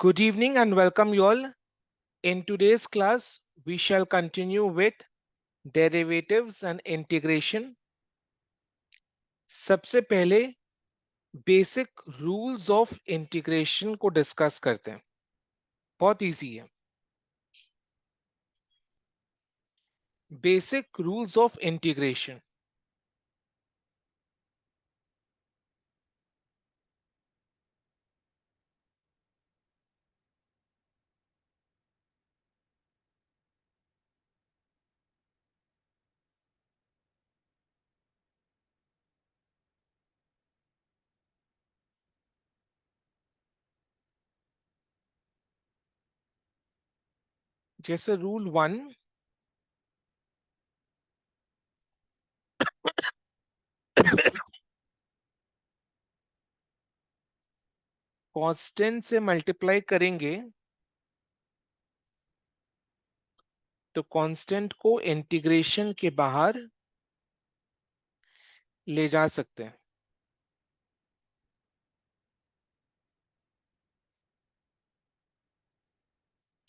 Good evening and welcome you all. In today's class, we shall continue with derivatives and integration. सबसे पहले basic rules of integration को discuss करते हैं. बहुत easy है. Basic rules of integration. जैसे rule 1, constant से multiply करेंगे तो कांस्टेंट को इंटीग्रेशन के बाहर ले जा सकते हैं.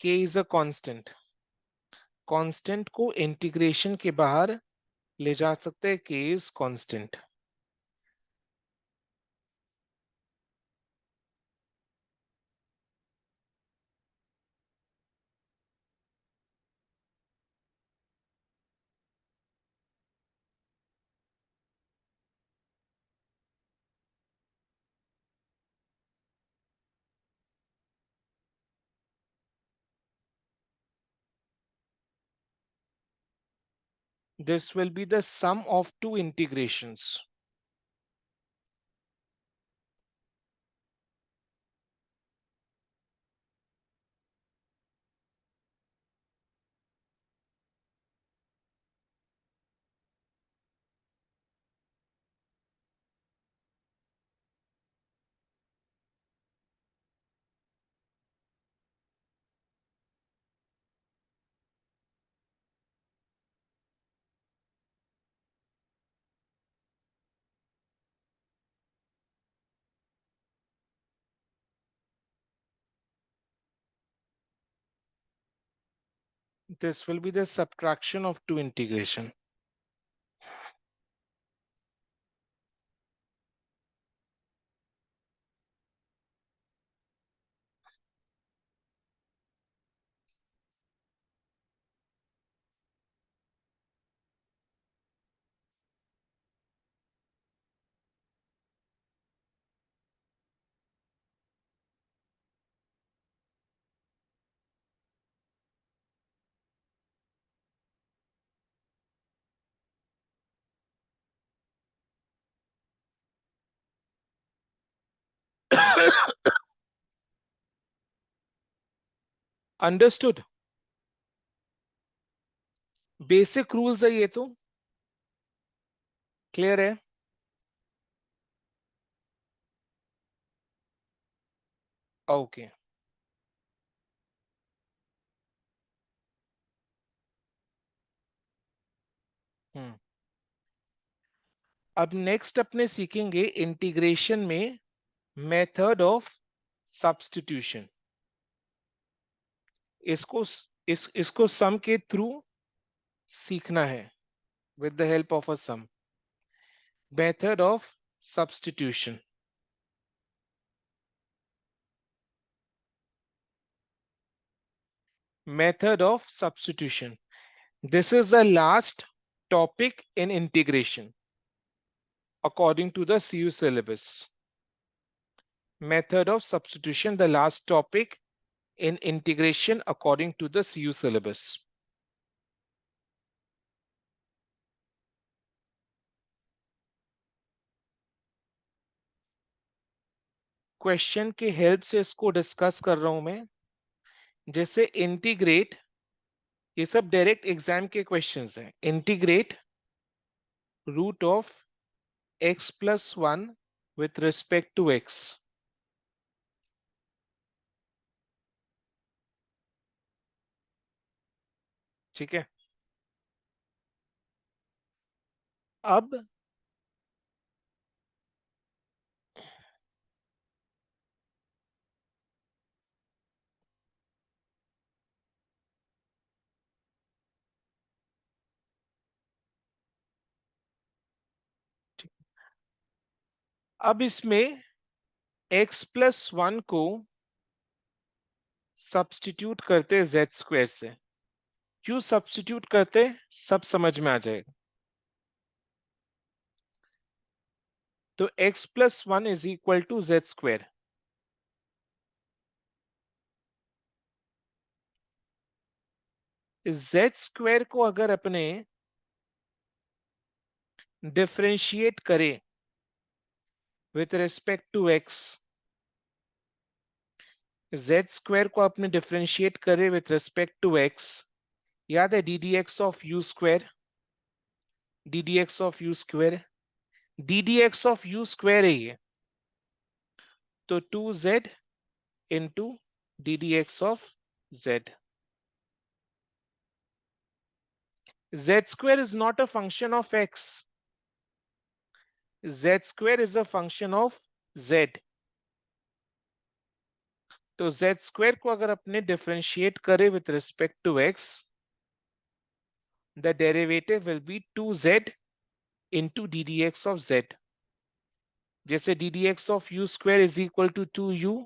k is a constant. Constant को इंटीग्रेशन के बाहर ले जा सकते हैं. k is constant. This will be the sum of two integrations. This will be the subtraction of two integration. Understood? Basic rules है ये तो. क्लियर है? ओके. हम्म. अब नेक्स्ट अपने सीखेंगे इंटीग्रेशन में मेथड ऑफ सब्स्टिट्यूशन. इसको इसको सम के थ्रू सीखना है. With the help of a sum. Method of substitution. Method of substitution. This is the last topic in integration according to the CU syllabus. Method of substitution, the last topic in integration according to the CU syllabus. Question के help से इसको discuss कर रहा हूं मैं. जैसे integrate, ये सब डायरेक्ट एग्जाम के क्वेश्चंस हैं. Integrate root of x plus 1 with respect to x. ठीक है. अब अब इसमें x+1 को सब्स्टिट्यूट करते z स्क्वायर से। क्यों सब्स्टिट्यूट करते, सब समझ में आ जाएगा। तो x+1 is equal to z square. z square को अगर अपने डिफरेंशिएट करें with respect to x, z square को अपने डिफरेंशिएट करें विथ रिस्पेक्ट टू x, याद है D d x of you square, D d x of you square, D d x of you square है ये। तो 2z into D d x of z। Z square is not a function of x. Z square is a function of z. तो z square को अगर अपने differentiate करें with respect to x, the derivative will be 2z into ddx of z. जैसे ddx of u square is equal to 2u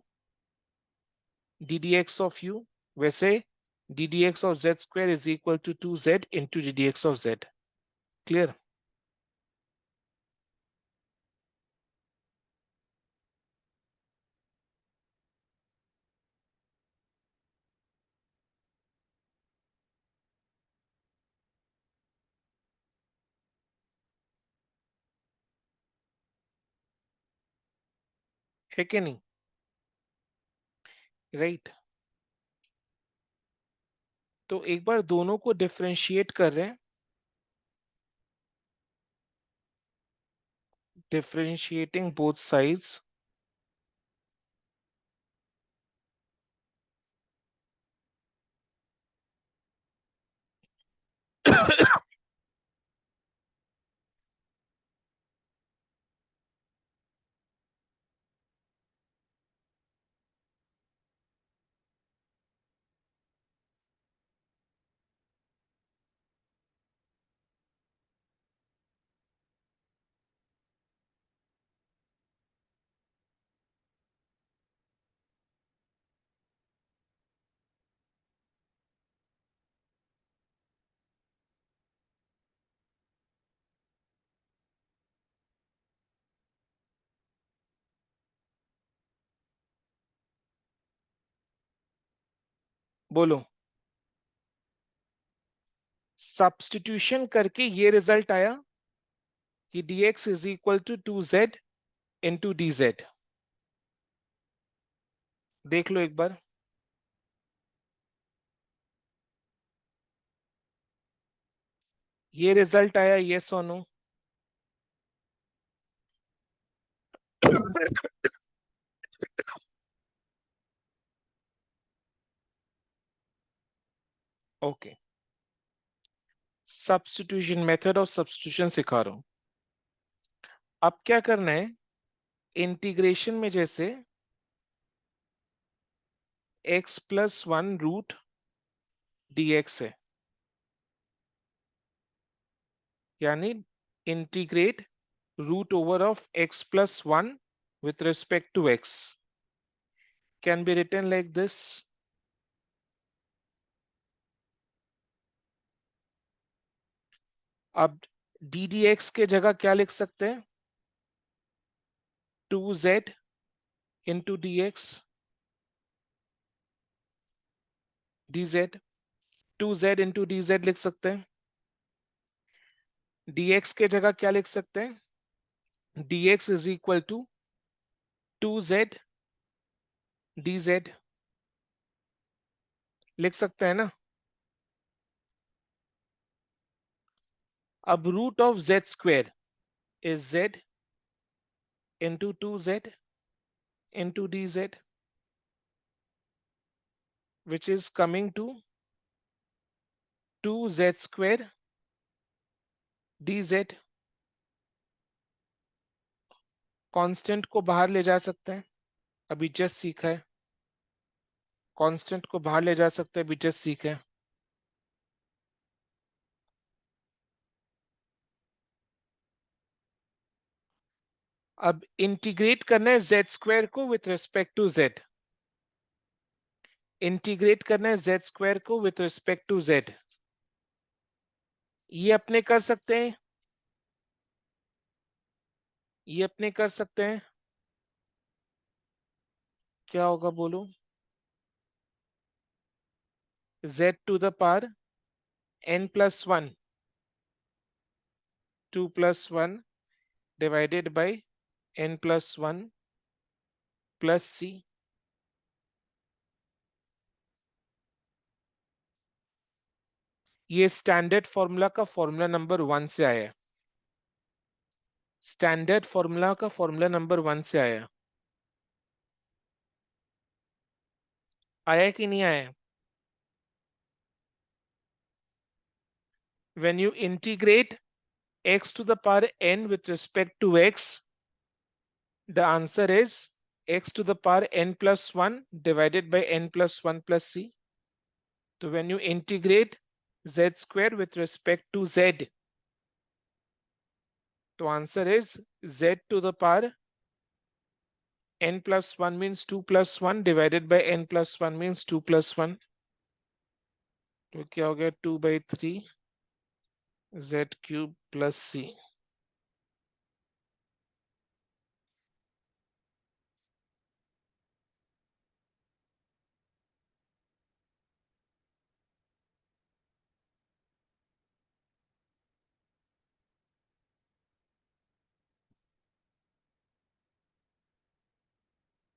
ddx of u, वैसे ddx of z square is equal to 2z into ddx of z. Clear? है कि नहीं? Right. तो एक बार दोनों को differentiate कर रहे हैं, differentiating both sides, बोलो। सब्स्टिट्यूशन करके ये रिजल्ट आया कि dx is equal to 2z into dz। देख लो एक बार। ये रिजल्ट आया, ये Sonu. Okay, substitution, method of substitution सिखा रहा हूं। अब क्या करना है, इंटीग्रेशन में जैसे x+1 रूट dx है, यानी integrate root over of x+1 with respect to x can be written like this. अब डी डी एक्स के जगह क्या लिख सकते हैं, 2z into D x dz, 2z into dz लिख सकते हैं। dx के जगह क्या लिख सकते हैं, dx is equal to 2z dz लिख सकते हैं ना। अब root of z square is z into 2z into dz which is coming to 2z square dz। Constant को बाहर ले जा सकते हैं, अभी जस्ट सीखा है। कांस्टेंट को बाहर ले जा सकते हैं, अभी जस्ट सीखा है। अब इंटीग्रेट करना है जेड स्क्वायर को with respect to z, integrate करना है जेड स्क्वायर को विथ रिस्पेक्ट टू जेड। ये अपने कर सकते हैं, ये अपने कर सकते हैं। क्या होगा बोलो? z to the power n plus one, 2 plus one divided by n plus one plus c। ये स्टैंडर्ड फॉर्मूला का फॉर्मूला नंबर वन से आया है, स्टैंडर्ड फॉर्मूला का फॉर्मूला नंबर वन से आया। आया कि नहीं आया? When you integrate x to the power n with respect to x, the answer is x to the power n plus 1 divided by n plus 1 plus c. So when you integrate z square with respect to z, the answer is z to the power n plus 1 means 2 plus 1 divided by n plus 1 means 2 plus 1. तो क्या हो गया 2/3 z cube plus c।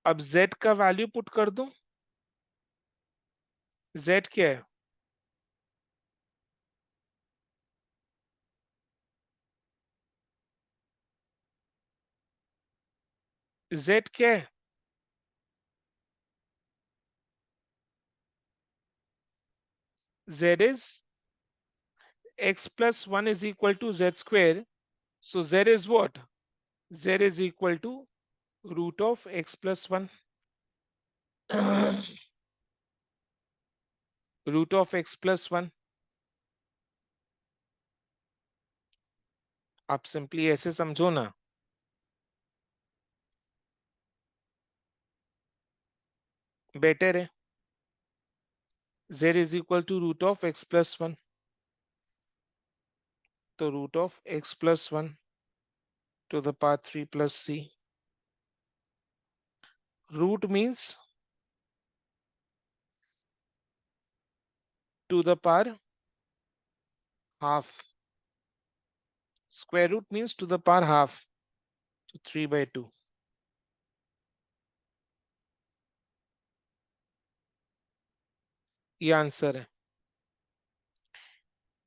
अब z का value put कर दूं। z क्या है? z क्या है? z is x plus 1 is equal to z square. So z is what? Z is equal to root of x plus 1. root of x plus 1. आप simply ऐसे समझो ना, बेटर है। z is equal to root of x plus 1, तो root of x plus 1 to the power 3 plus c। root means to the power half, square root means to the power half, तो 3/2। ये answer है।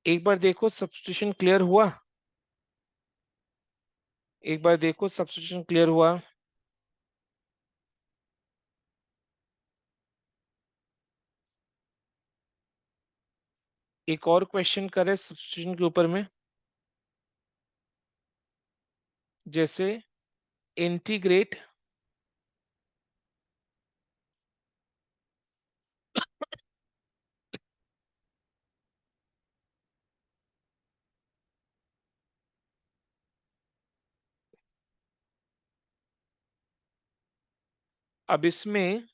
एक बार देखो substitution clear हुआ, एक बार देखो substitution clear हुआ। एक और क्वेश्चन करे सब्स्टिट्यूशन के ऊपर में, जैसे इंटीग्रेट अब इसमें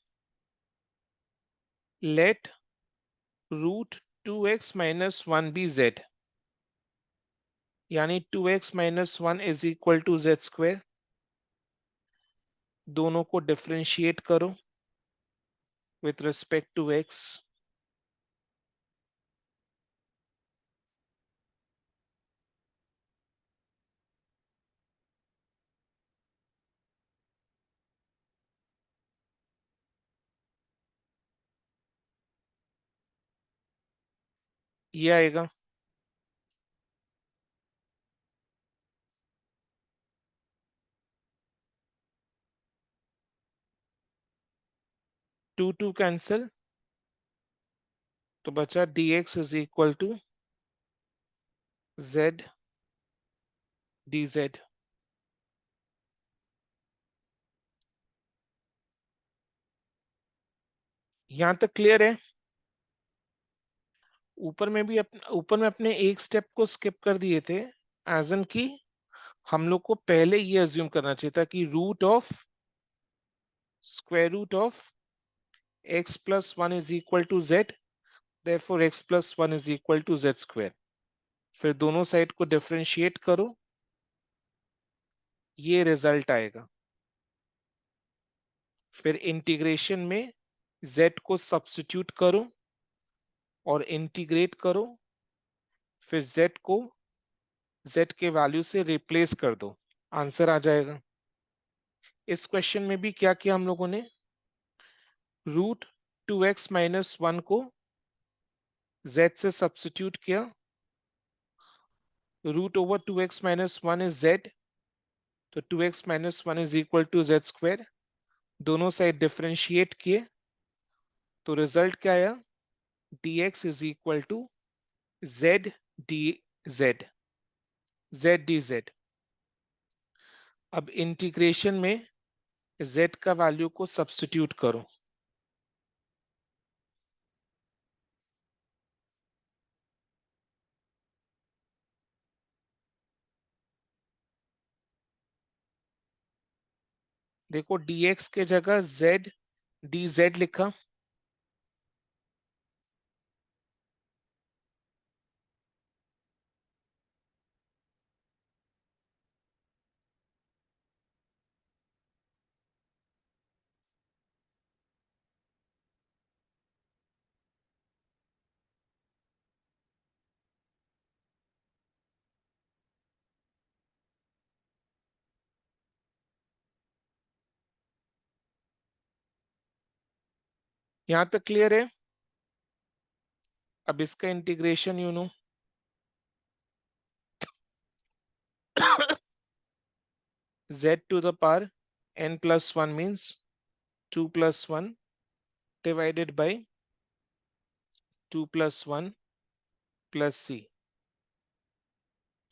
let root 2x minus 1 be z, यानी 2x minus 1 is equal to z square. दोनों को डिफरेंशिएट करो विथ रिस्पेक्ट टू x। ये आएगा 2 कैंसिल, तो बचा dx is equal to z dz। यहां तक क्लियर है? ऊपर में भी ऊपर में अपने एक स्टेप को स्किप कर दिए थे, एज एन की हम लोग को पहले ये अज्यूम करना चाहिए था कि root of square root of x plus 1 is equal to z, therefore x plus 1 is equal to z square. फिर दोनों साइड को डिफरेंशिएट करो, ये रिजल्ट आएगा। फिर इंटीग्रेशन में z को सब्स्टिट्यूट करो और इंटीग्रेट करो, फिर z को z के वैल्यू से रिप्लेस कर दो, आंसर आ जाएगा। इस क्वेश्चन में भी क्या किया हम लोगों ने, रूट 2x माइनस 1 को z से सब्स्टिट्यूट किया, root over 2x minus 1 is z, तो 2x minus 1 is equal to z square. दोनों साइड डिफरेंशिएट किए तो रिजल्ट क्या आया, dx is equal to z dz, z dz। अब इंटीग्रेशन में z का वैल्यू को सब्स्टिट्यूट करो, देखो dx के जगह z dz लिखा, यहां तक क्लियर है। अब इसका integration you know z to the power n plus 1 means 2 plus 1 divided by 2 plus 1 plus c,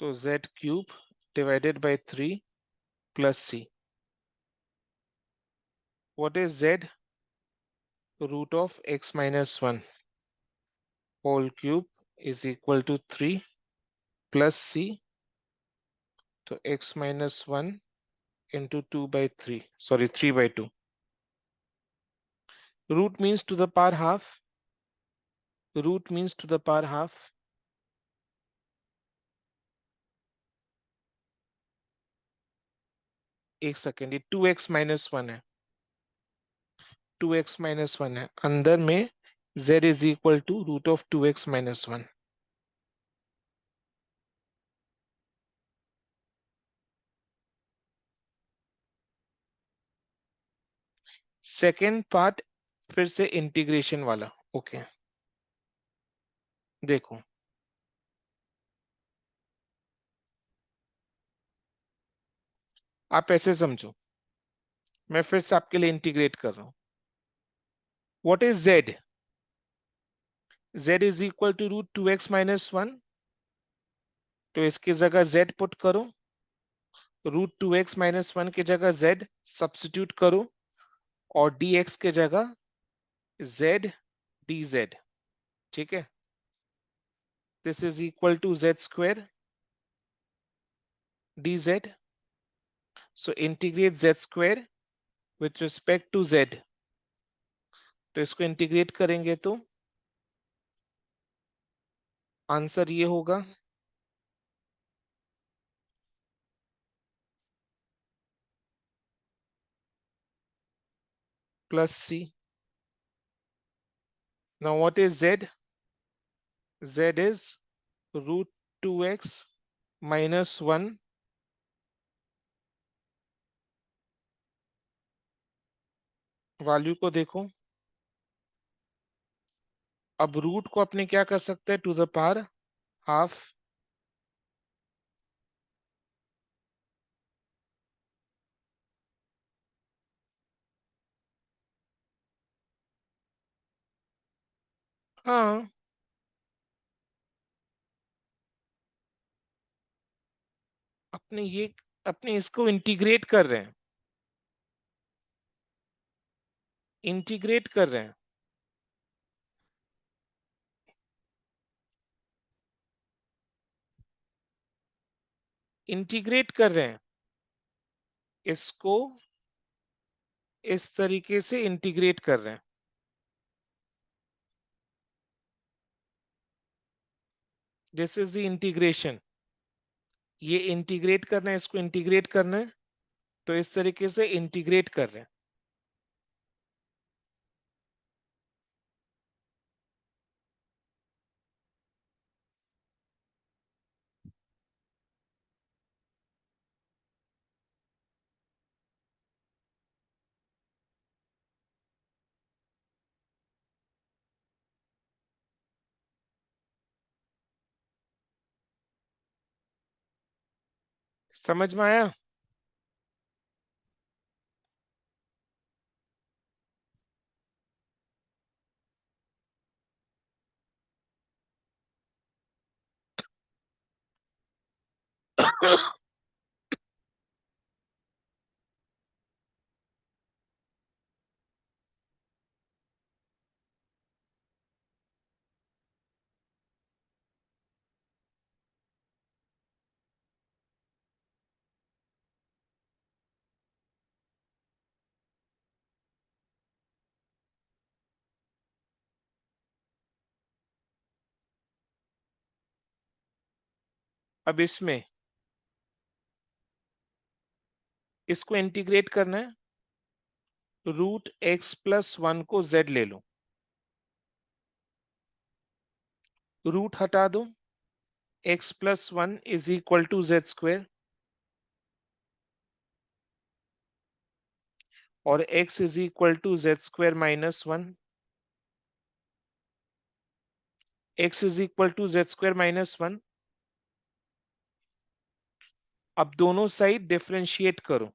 तो z cube divided by 3 plus c। What is z? Root of x minus 1 whole cube is equal to 3 plus c, तो x minus 1 into 2 by 3, sorry 3 by 2। Root means to the power half, root means to the power half, एक second, ये 2x minus 1 है, 2x minus 1 है, अंदर में z is equal to root of 2x minus 1। Second part फिर से integration वाला, okay देखो, आप ऐसे समझो, मैं फिर से आपके लिए इंटीग्रेट कर रहा हूं। What is z? z is equal to root 2x minus 1, तो इसकी जगह z पुट करो, रूट 2x माइनस 1 की जगह z सब्स्टिट्यूट करो और dx के जगह z dz, ठीक है। This is equal to z square dz, so integrate z square with respect to z, तो इसको इंटीग्रेट करेंगे तो आंसर ये होगा, plus c। Now what is z? z is root 2x minus 1 value को देखो, अब रूट को अपने क्या कर सकते हैं, टू द पावर हाफ, हाँ अपने ये अपने इसको इंटीग्रेट कर रहे हैं, इंटीग्रेट कर रहे हैं, इंटीग्रेट कर रहे हैं, इसको इस तरीके से इंटीग्रेट कर रहे हैं। This is the integration. ये इंटीग्रेट करना है, इसको इंटीग्रेट करना है, तो इस तरीके से इंटीग्रेट कर रहे हैं। समझ में आया? अब इसमें इसको इंटीग्रेट करना है, √x+1 को z ले लो, रूट हटा दो, x+1 is equal to z² और x is equal to z²-1। x is equal to z²-1। अब दोनों साइड डिफरेंशिएट करो।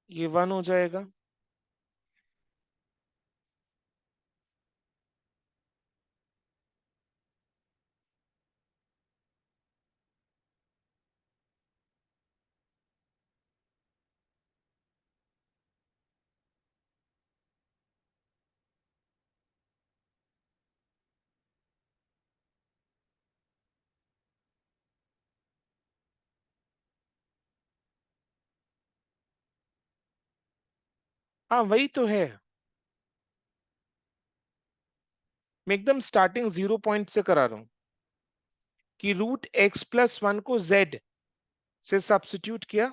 ये 1 हो जाएगा। हाँ वही तो है, मैं एकदम स्टार्टिंग 0 पॉइंट से करा रहा हूं कि √x+1 को z से सब्स्टिट्यूट किया,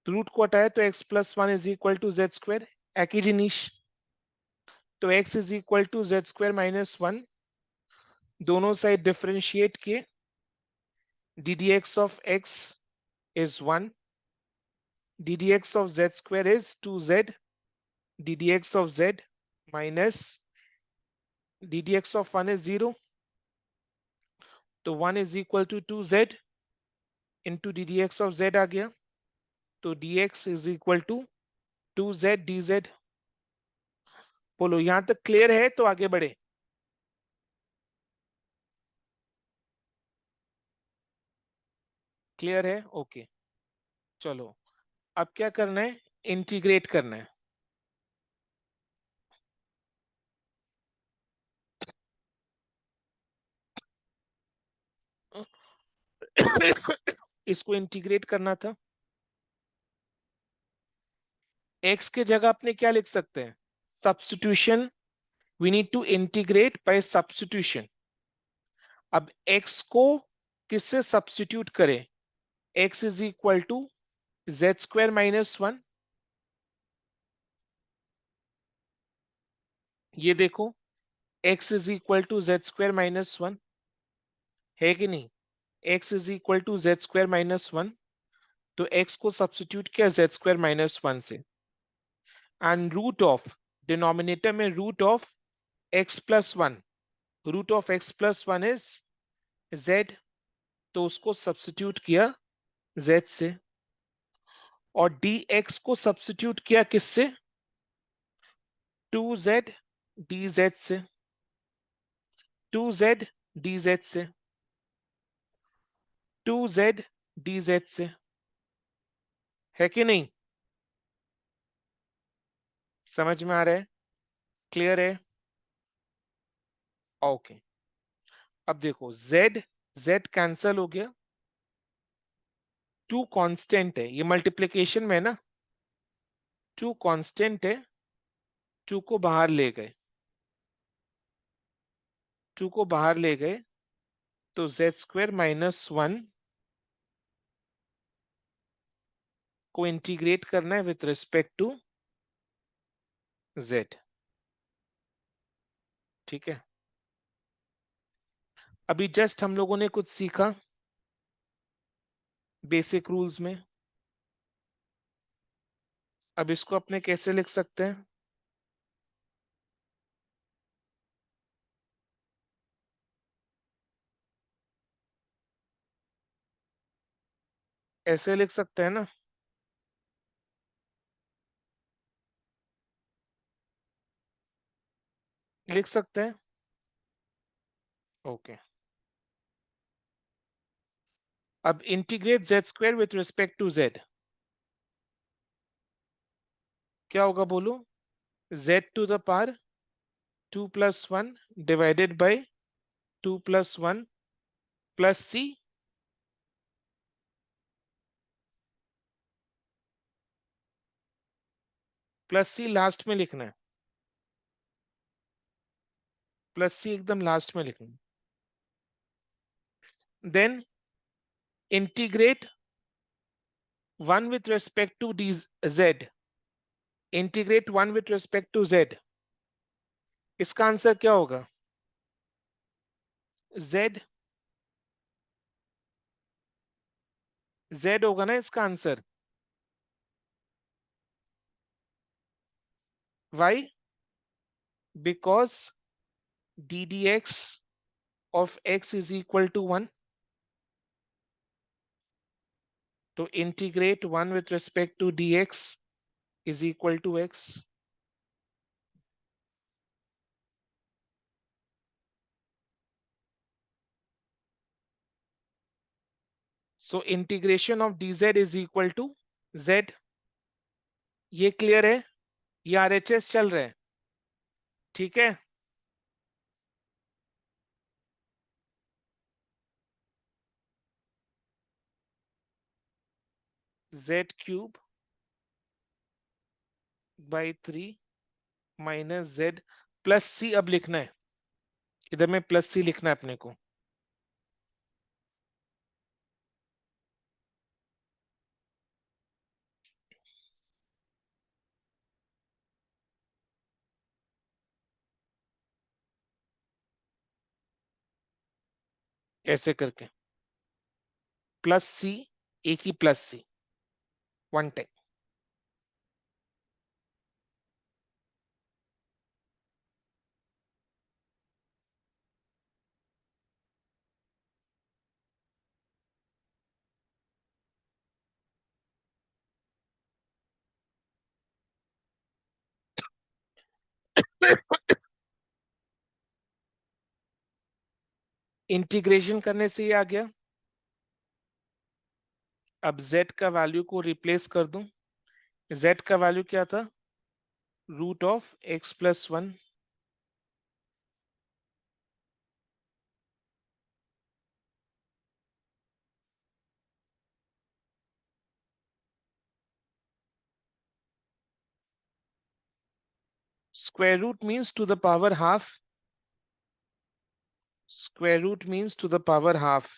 रूट को हटाया तो x+1 is equal to z², एक ही जिनिस। तो x is equal to z²-1, दोनों साइड डिफरेंशिएट किए, ddx of x is 1, ddx of z² is 2z, ddx of z minus ddx of 1 is 0, तो 1 is equal to 2z into ddx of z आ गया, तो dx is equal to 2z dz। बोलो यहां तक clear है तो आगे बढ़े। क्लियर है? ओके, चलो अब क्या करना है, इंटीग्रेट करना है। इसको इंटीग्रेट करना था, x के जगह अपने क्या लिख सकते हैं, substitution. We need to integrate by substitution. अब x को किससे सब्स्टिट्यूट करें, x is equal to z²-1। ये देखो, x is equal to z²-1 है कि नहीं, x is equal to z²-1, तो x को सब्स्टिट्यूट किया z²-1 से, एंड रूट ऑफ, डिनोमिनेटर में root of x+1, root of x+1 is z, तो उसको सब्स्टिट्यूट किया z से, और dx को सब्स्टिट्यूट किया किससे, 2z dz से, 2z dz से, 2z dz से, है कि नहीं? समझ में आ रहा है? क्लियर है? ओके। अब देखो z, z कैंसल हो गया, टू कांस्टेंट है, ये मल्टीप्लिकेशन में है ना, टू कांस्टेंट है, टू को बाहर ले गए, टू को बाहर ले गए तो z² - 1 को इंटीग्रेट करना है विथ रिस्पेक्ट टू z। ठीक है, अभी जस्ट हम लोगों ने कुछ सीखा बेसिक रूल्स में। अब इसको अपने कैसे लिख सकते हैं? ऐसे लिख सकते हैं ना, लिख सकते हैं। ओके, अब integrate z² with respect to z, क्या होगा बोलो? z² 2+1 divided by 2+1 plus c, plus c last में लिखना है, प्लस c एकदम लास्ट में लिखना है। Then integrate 1 with respect to z, integrate 1 with respect to z, इसका आंसर क्या होगा? z, z होगा ना इसका answer. why? Because d dx of x is equal to 1, तो integrate 1 with respect to dx is equal to x. So integration of dz is equal to z. ये clear है? ये RHS चल रहा है? ठीक है, z³ by 3 minus z plus c अब लिखना है, इधर में प्लस c लिखना है अपने को। ऐसे करके प्लस c, एक ही plus c, one time. Integration करने से ये आ गया। अब z का वैल्यू को रिप्लेस कर दूं, z का वैल्यू क्या था? √(x+1). Square root means to the power half. Square root means to the power half.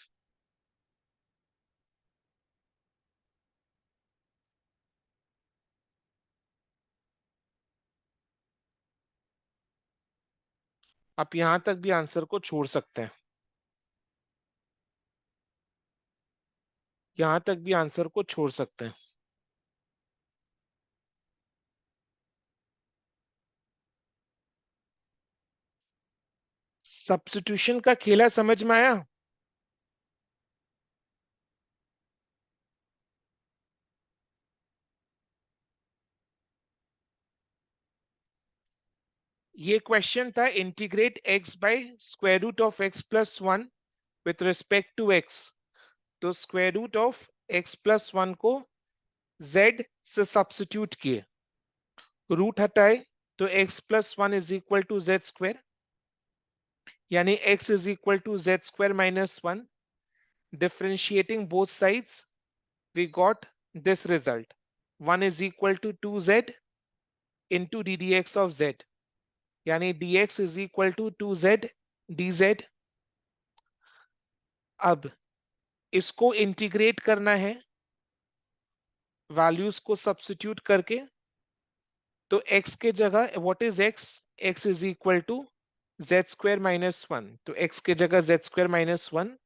आप यहां तक भी आंसर को छोड़ सकते हैं, यहां तक भी आंसर को छोड़ सकते हैं। सब्स्टिट्यूशन का खेला समझ में आया? ये क्वेश्चन था integrate x by square root of x+1 with respect to x। तो स्क्वायर रूट ऑफ x+1 को z से सब्स्टिट्यूट किए, रूट हटाए तो x plus one is equal to z square, यानी x is equal to z square minus one. Differentiating both sides, we got this result. 1 is equal to 2z into ddx of z. यानी dx is equal to 2z dz. अब इसको integrate करना है values को substitute करके. तो x के जगह what is x? x is equal to z square minus one. तो x के जगह z square minus one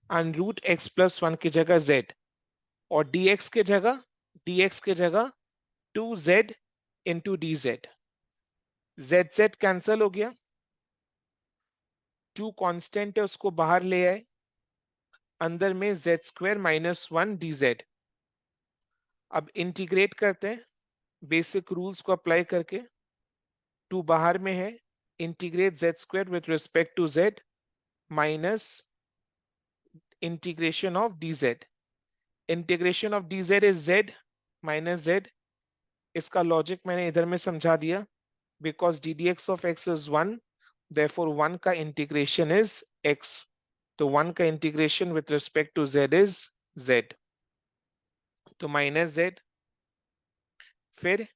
and root x plus one की जगह z. और dx के जगह 2z into d z. Z z cancel हो गया, टू कांस्टेंट है उसको बाहर ले आए, अंदर में z square minus one d z. अब इंटीग्रेट करते हैं बेसिक रूल्स को अप्लाई करके. टू बाहर में है, integrate z square with respect to z minus integration of d z. Integration of d z is z minus z. इसका logic मैंने इधर में समझा दिया. Because d d x of x is one, therefore 1 का इंटीग्रेशन इज x. तो 1 का integration with respect to z is z. तो माइनस z. फिर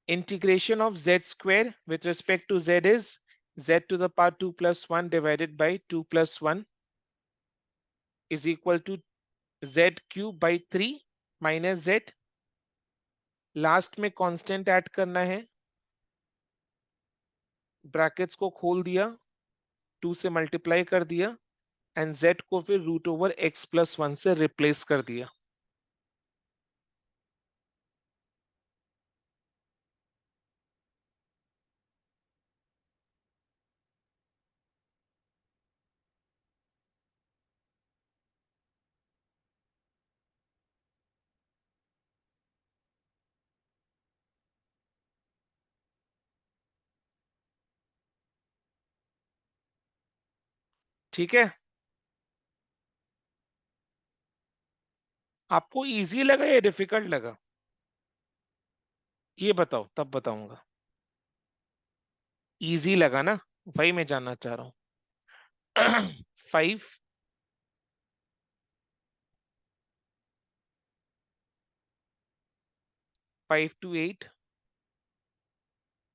integration of z square with respect to z is z to the power 2 plus 1 divided by 2 plus 1 is equal to z cube by 3 minus z. Last में constant add करना है, brackets को खोल दिया, 2 से multiply कर दिया एंड z को फिर root over x plus one से रिप्लेस कर दिया. ठीक है, आपको इजी लगा या डिफिकल्ट लगा ये बताओ, तब बताऊंगा. इजी लगा ना, वही मैं जानना चाह रहा हूँ. 5 5 to 8.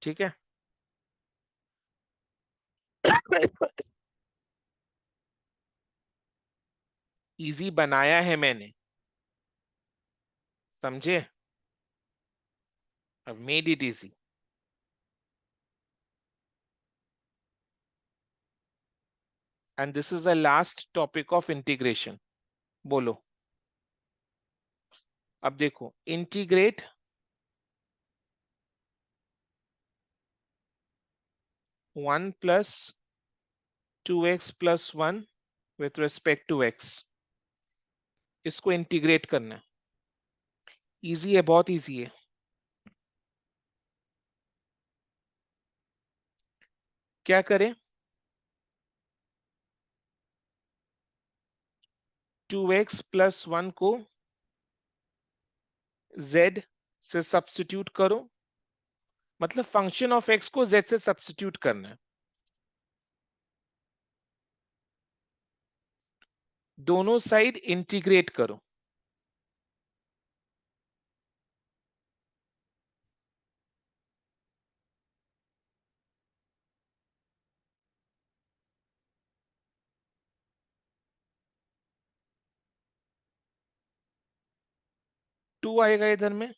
ठीक है. इजी बनाया है मैंने, समझे? I've made it easy. And this is the last topic of integration. बोलो. अब देखो, integrate 1 plus 2x plus 1 with respect to x. इसको इंटीग्रेट करना है. इजी है, बहुत इजी है. क्या करें? 2x प्लस 1 को z से सब्स्टिट्यूट करो, मतलब फंक्शन ऑफ x को z से सब्स्टिट्यूट करना है. दोनों साइड इंटीग्रेट करो. टू आएगा इधर में,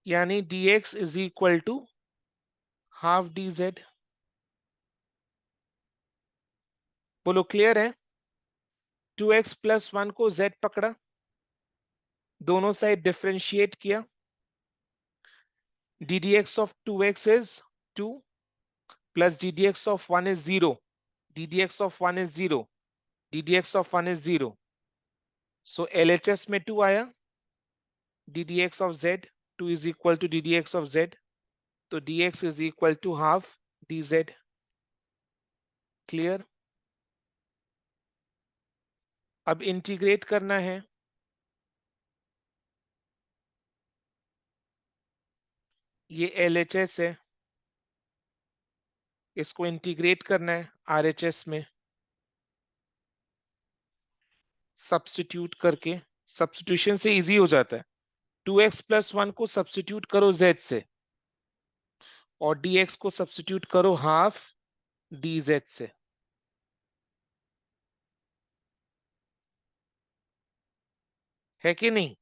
यानी dx is equal to half dz. बोलो क्लियर है? 2x प्लस वन को z पकड़ा, दोनों साइड डिफरेंशिएट किया. ddx of 2x is 2 plus ddx of 1 is 0. ddx of 1 is 0. ddx of 1 is 0. So LHS में 2 आया. ddx of z 2 is equal to ddx of z. तो dx is equal to half dz. Clear. अब integrate करना है। ये LHS है, इसको integrate करना है RHS में सब्स्टिट्यूट करके। सब्स्टिट्यूशन से इजी हो जाता है। 2x+1 को सब्स्टिट्यूट करो z से, और dx को सब्स्टिट्यूट करो हाफ dz से। है कि नहीं?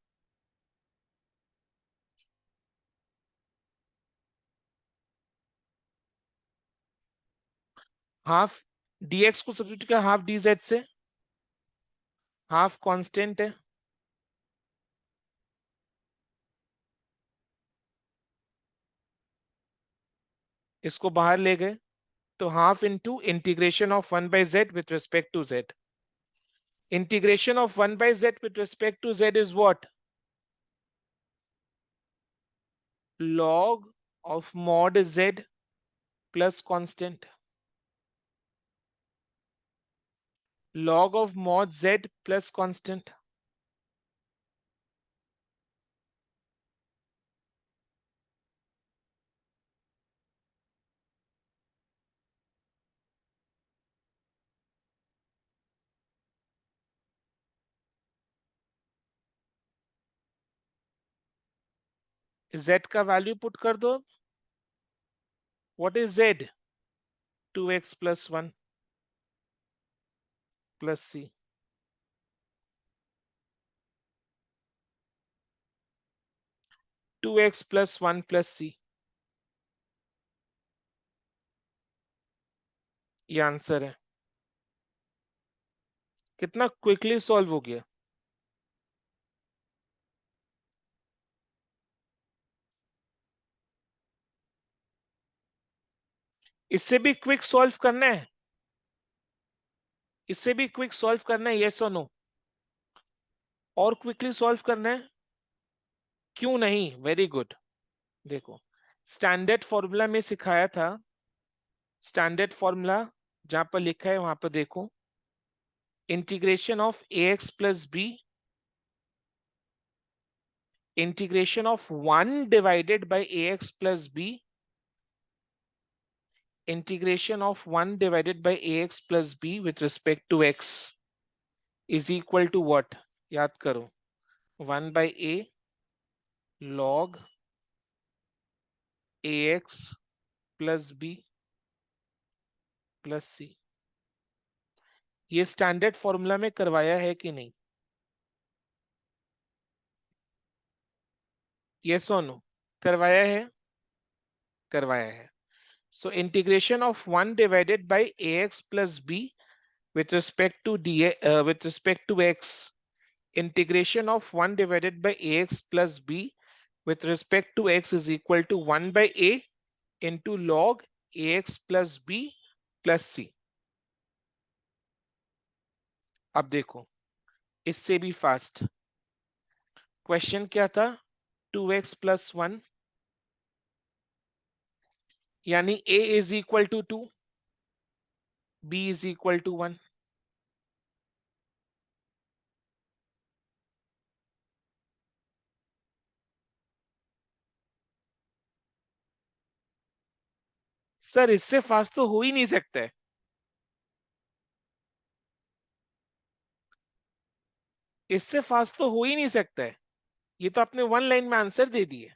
हाफ dx को सब्स्टिट्यूट किया हाफ dz से, हाफ कांस्टेंट है, इसको बाहर ले गए तो half into integration of 1/z with respect to z। Integration of 1/z with respect to z is what? log of mod z plus constant। log of mod z plus constant। z का value put कर दो। What is z? 2x+1 plus c। 2x+1 plus c, ये answer है। कितना quickly solve हो गया। इससे भी क्विक सॉल्व करना है? इससे भी क्विक सॉल्व करना है, यस और नो? और क्विकली सॉल्व करना है? क्यों नहीं, वेरी गुड। देखो, स्टैंडर्ड फॉर्मूला में सिखाया था। स्टैंडर्ड फॉर्मूला जहां पर लिखा है वहां पर देखो। Integration of ax plus b, integration of 1 divided by ax plus b, integration of 1 divided by ax plus b with respect to x is equal to what? याद करो, 1/a log ax plus b plus c. ये standard formula में करवाया है कि नहीं? Yes और no? करवाया है? करवाया है। So integration of 1 divided by ax plus b with respect to with respect to x, integration of 1 divided by ax plus b with respect to x is equal to 1 by a into log ax plus b plus c। अब देखो, इससे भी fast. Question क्या था? 2x+1 यानी a is equal to 2, b is equal to 1। Sir इससे fast तो हो ही नहीं सकता है। इससे फास्ट तो हो ही नहीं सकता है। ये तो आपने वन लाइन में आंसर दे दिए।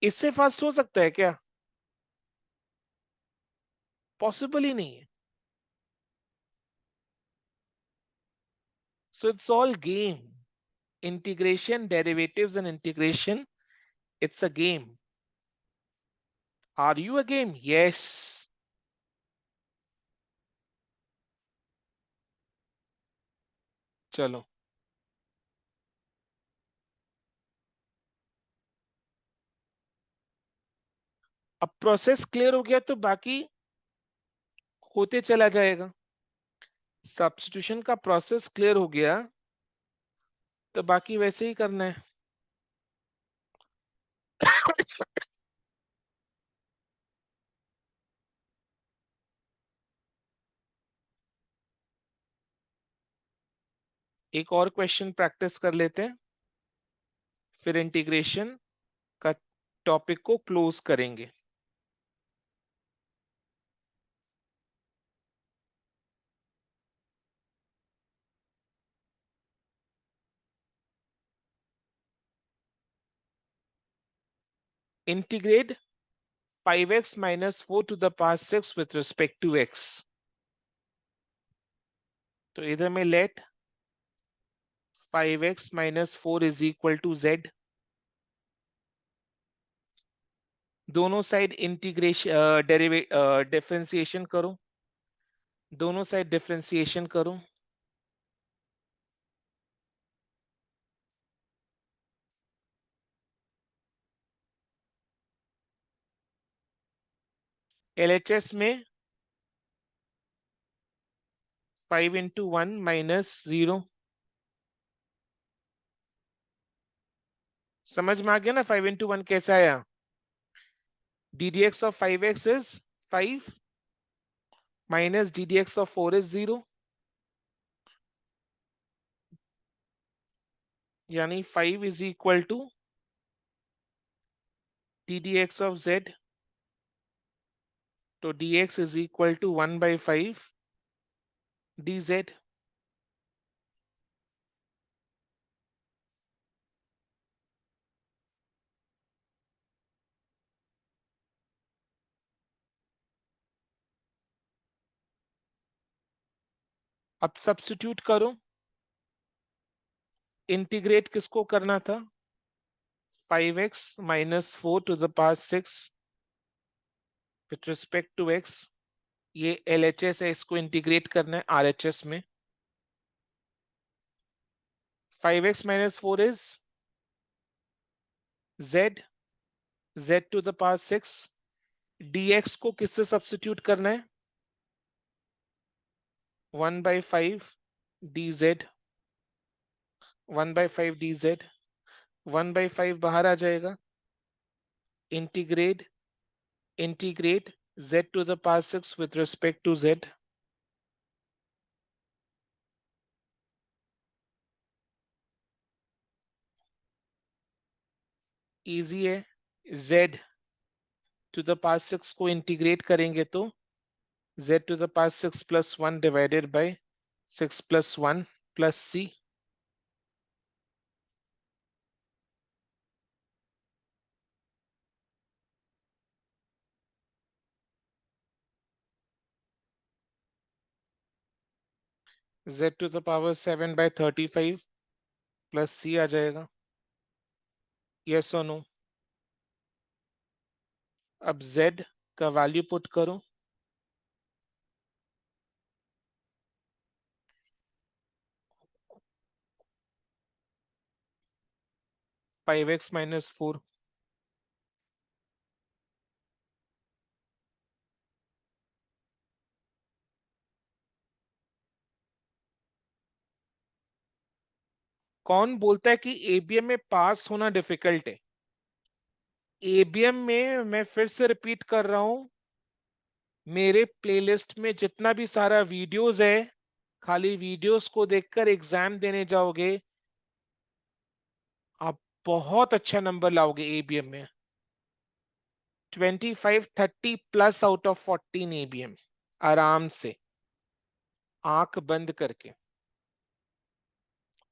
इससे फास्ट हो सकता है क्या? पॉसिबल ही नहीं है। So it's all game. Integration, derivatives and integration, it's a game. Are you a game? Yes. चलो, अब प्रोसेस क्लियर हो गया तो बाकी होते चला जाएगा। सब्स्टिट्यूशन का प्रोसेस क्लियर हो गया तो बाकी वैसे ही करना है। एक और क्वेश्चन प्रैक्टिस कर लेते हैं, फिर इंटीग्रेशन का टॉपिक को क्लोज करेंगे। Integrate 5x minus 4 to the power 6 with respect to x। तो इधर में let 5x minus 4 is equal to z। दोनों साइड इंटीग्रेशन डिफरेंशिएशन करो, दोनों साइड डिफरेंशिएशन करो। एलएचएस में 5 इंटू 1 माइनस 0। समझ में आ गया ना 5 इंटू 1 कैसे आया? ddx of 5x is 5 minus ddx of 4 is 0, यानी 5 is equal to ddx of z, तो dx is equal to 1 by 5 dz। अब सब्स्टिट्यूट करो। इंटीग्रेट किसको करना था? 5x minus 4 to the power 6 with respect to x। ये LHS है, इसको इंटीग्रेट करना है RHS में। 5x minus 4 is z, z to the power 6। dx को किससे सब्स्टिट्यूट करना है? 1 by 5 dz, 1 by 5 dz, 1 by 5 बाहर आ जाएगा। Integrate integrate z to the power 6 with respect to z। Easy है। z to the power 6 को integrate करेंगे तो z to the power 6 plus 1 divided by 6 plus 1 plus c। z to the power 7 by 35 plus c आ जाएगा। Yes और no? अब z का value put करो। 5x minus 4। कौन बोलता है कि एबीएम में पास होना डिफिकल्ट है? एबीएम में मैं फिर से रिपीट कर रहा हूं, मेरे प्लेलिस्ट में जितना भी सारा वीडियोस है, खाली वीडियोस को देखकर एग्जाम देने जाओगे, आप बहुत अच्छा नंबर लाओगे एबीएम में। 25-30 प्लस आउट ऑफ 14 एबीएम आराम से, आंख बंद करके।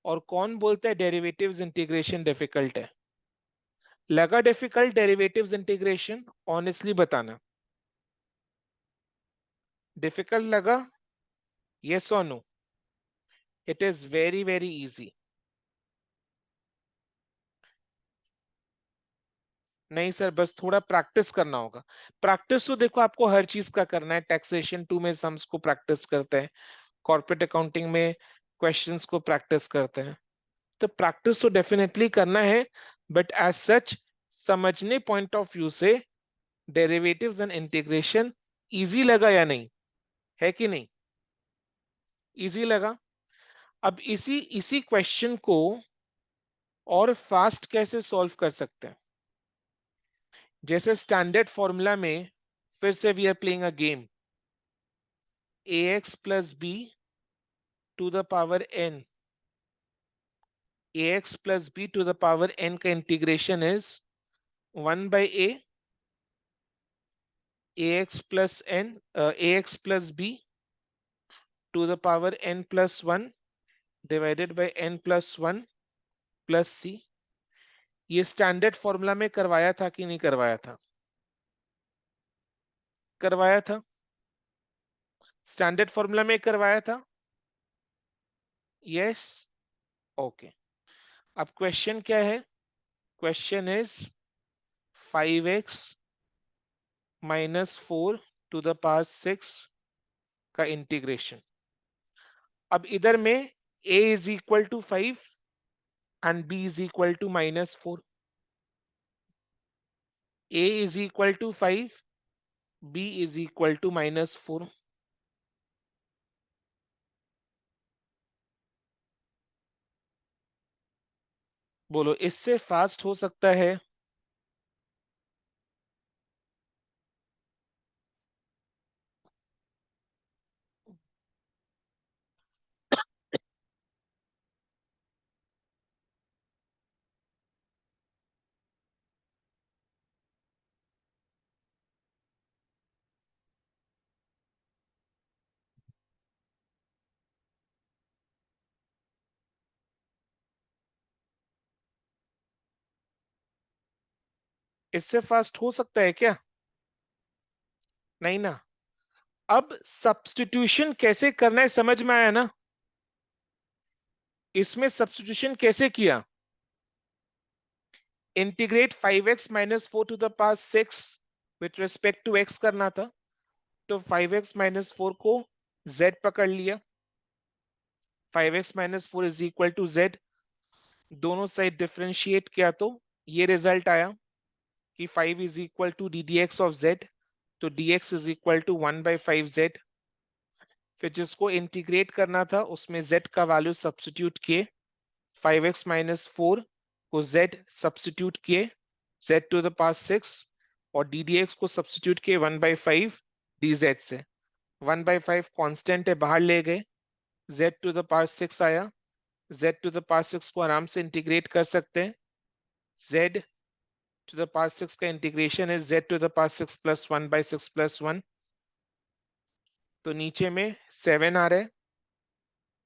और कौन बोलता है डेरिवेटिव्स इंटीग्रेशन डिफिकल्ट है? लगा डिफिकल्ट डेरिवेटिव्स इंटीग्रेशन? ऑनेस्टली बताना, डिफिकल्ट लगा? यस और no? It is very very easy. नहीं सर, बस थोड़ा प्रैक्टिस करना होगा। प्रैक्टिस तो देखो आपको हर चीज का करना है। टैक्सेशन 2 में सम्स को प्रैक्टिस करते हैं, कॉर्पोरेट अकाउंटिंग में क्वेश्चंस को प्रैक्टिस करते हैं, तो प्रैक्टिस तो डेफिनेटली करना है। बट एज सच, समझने पॉइंट ऑफ व्यू से डेरिवेटिव्स एंड इंटीग्रेशन इजी लगा या नहीं? है कि नहीं? इजी लगा। अब इसी इसी क्वेश्चन को और फास्ट कैसे सॉल्व कर सकते हैं? जैसे स्टैंडर्ड फॉर्मूला में, फिर से we are playing a game. ax plus b to the power n ax plus b to the power n का integration is 1 by ax plus n ax plus b to the power n plus 1 divided by n plus 1 plus c. ये standard formula में करवाया था कि नहीं करवाया था? करवाया था, स्टैंडर्ड फॉर्मूला में करवाया था। Yes, okay. अब क्वेश्चन क्या है? Question is 5x minus 4 to the power 6 का इंटीग्रेशन। अब इधर में a is equal to 5 and b is equal to minus 4. a is equal to 5, b is equal to minus 4. बोलो, इससे फास्ट हो सकता है? इससे फास्ट हो सकता है क्या? नहीं ना। अब सब्स्टिट्यूशन कैसे करना है समझ में आया ना? इसमें सब्स्टिट्यूशन कैसे किया? Integrate 5x minus 4 to the power 6 with respect to x करना था, तो 5x minus 4 को z पकड़ लिया, 5x minus 4 is equal to z, दोनों साइड डिफरेंशिएट किया तो ये रिजल्ट आया कि 5 is equal to ddx of z, तो dx is equal to 1 by 5z। फिर जिसको इंटीग्रेट करना था उसमें z का वैल्यू सब्स्टिट्यूट किए, 5x minus 4 को z सब्स्टिट्यूट किए, z to the power 6, और ddx को सब्स्टिट्यूट किए 1 by 5 dz से। 1 by 5 कांस्टेंट है, बाहर ले गए, z to the power 6 आया, z to the power 6 को आराम से इंटीग्रेट कर सकते हैं, z to the power 6 का इंटीग्रेशन है z to the power 6 plus 1 by 6 plus 1, तो नीचे में 7 आ रहा है,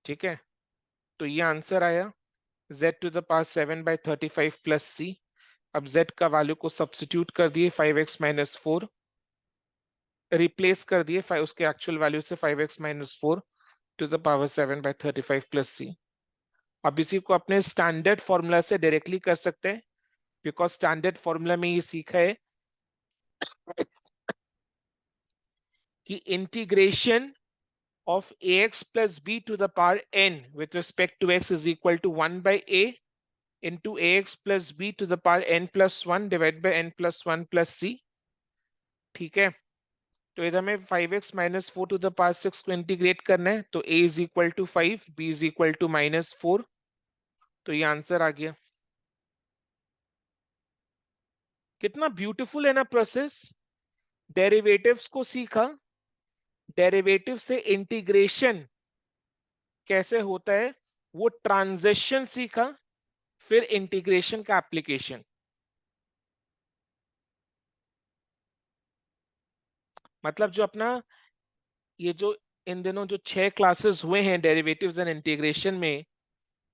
ठीक है, तो ये आंसर आया z to the power 7 by 35 plus c। अब z का वैल्यू को सब्स्टिट्यूट कर दिए 5x minus 4, रिप्लेस कर दिए उसके एक्चुअल वैल्यू से 5x minus 4 to the power 7 by 35 plus c। अब इसी को अपने स्टैंडर्ड फॉर्मूला से डायरेक्टली कर सकते हैं, बिकॉज स्टैंडर्ड फॉर्मूला में ये सीखा है कि integration of ax plus b to the power n with respect to x is equal to 1 by a into ax plus b to the power n plus 1 divided by n plus 1 plus c। ठीक है, तो इधर में 5x minus 4 to the power 6 को integrate करना है, तो a is equal to 5, b is equal to minus 4, तो ये आंसर आ गया। कितना ब्यूटीफुल है ना प्रोसेस। डेरिवेटिव्स को सीखा, डेरिवेटिव से इंटीग्रेशन कैसे होता है वो ट्रांजिशन सीखा, फिर इंटीग्रेशन का एप्लीकेशन। मतलब जो अपना ये जो इन दिनों जो 6 क्लासेस हुए हैं डेरिवेटिव्स एंड इंटीग्रेशन में,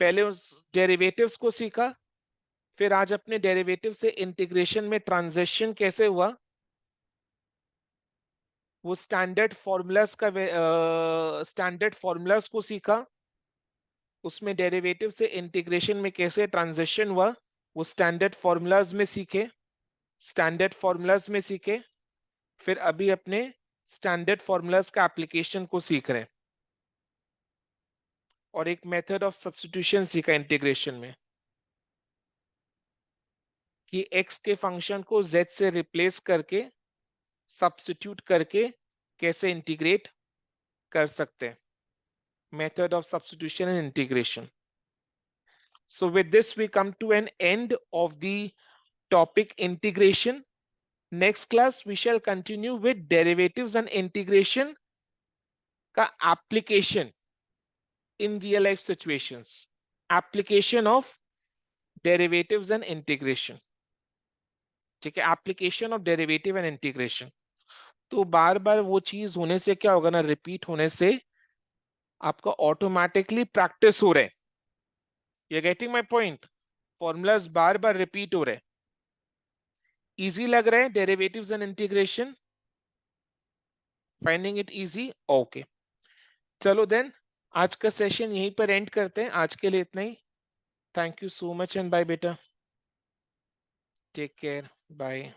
पहले उस डेरिवेटिव्स को सीखा, फिर आज अपने डेरिवेटिव से इंटीग्रेशन में ट्रांजिशन कैसे हुआ, वो स्टैंडर्ड फॉर्मूलाज का स्टैंडर्ड फॉर्मूलाज को सीखा, उसमें डेरिवेटिव से इंटीग्रेशन में कैसे ट्रांजिशन हुआ वो स्टैंडर्ड फॉर्मूलाज में सीखे, स्टैंडर्ड फॉर्मूलाज में सीखे, फिर अभी अपने स्टैंडर्ड फॉर्मूलाज का एप्लीकेशन को सीख रहे हैं, और एक मेथड ऑफ सब्स्टिट्यूशन सीखा इंटीग्रेशन में कि x के फंक्शन को z से रिप्लेस करके सब्स्टिट्यूट करके कैसे इंटीग्रेट कर सकते हैं, method of substitution and integration. So with this we come to an end of the topic integration. Next class we shall continue with derivatives and integration का application in real life situations. Application of derivatives and integration, ठीक है, application of derivative and integration. तो बार बार वो चीज होने से क्या होगा ना, रिपीट होने से आपका ऑटोमेटिकली प्रैक्टिस हो रहा है। You getting my point? Formulas bar bar repeat हो रहे हैं। इजी लग रहा है derivatives and integration? Finding it easy? Okay, चलो देन आज का सेशन यहीं पर एंड करते हैं। आज के लिए इतना ही। Thank you so much and bye बेटा, टेक केयर, बाय।